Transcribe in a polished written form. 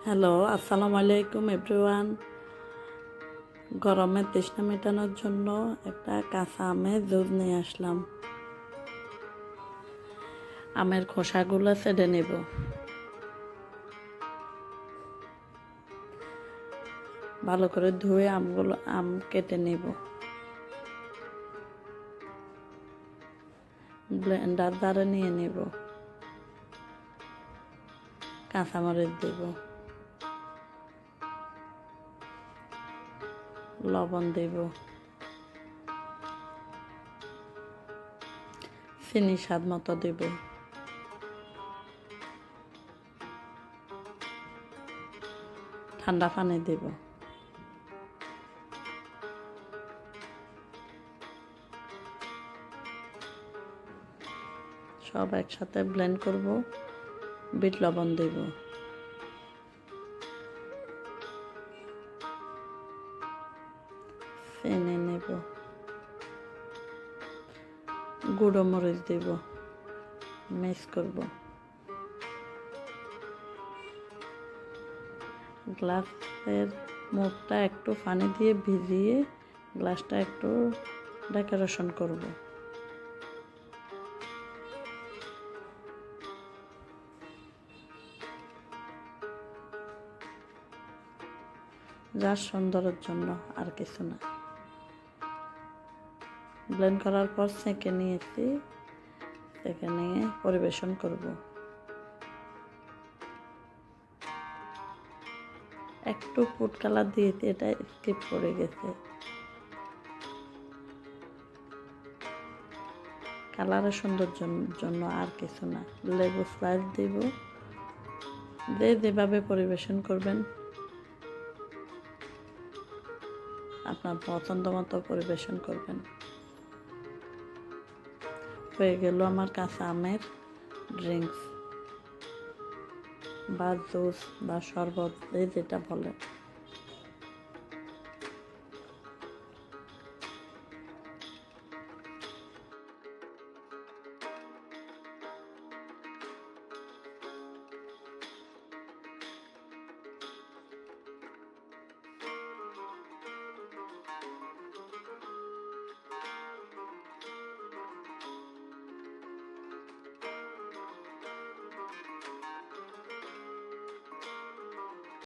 Hello, আসসালামু আলাইকুম everyone. গরমের তৃষ্ণা মেটানোর জন্য একটা কাঁচা আমের জুস নিয়ে আসলাম। আমের খোসাগুলো ছেড়ে নেব। ভালো করে ধুয়ে আম কেটে নেব। ব্লেন্ডার জারে নিয়ে নেব। কাঁচামরিচ দেব, লবণ দেব, চিনি স্বাদ মতো দেব, ঠান্ডা পানি দেব। সব একসাথে ব্লেন্ড করব। বিট লবণ দেব, চিনি নেব, গুঁড়ো মরিচ দেব, মিক্স করব। গ্লাসের মুখটা একটু পানি দিয়ে ভিজিয়ে গ্লাসটা একটু ডেকোরেশন করব। যা সুন্দরের জন্য, আর কিছু না। ব্লেন্ড করার পর ছেঁকে নিয়েছি, ছেঁকে নিয়ে পরিবেশন করব। একটু ফুড কালার দিয়েছি, এটা স্কিপ করে গেছে। কালারের সৌন্দর্যের জন্য, আর কিছু না। লেবু স্লাইস দিব। যেভাবে পরিবেশন করবেন আপনার পছন্দ মতো পরিবেশন করবেন। হয়ে গেল আমার কাঁচা আমের ড্রিঙ্কস বা জুস বা শরবত, যেটা বলে।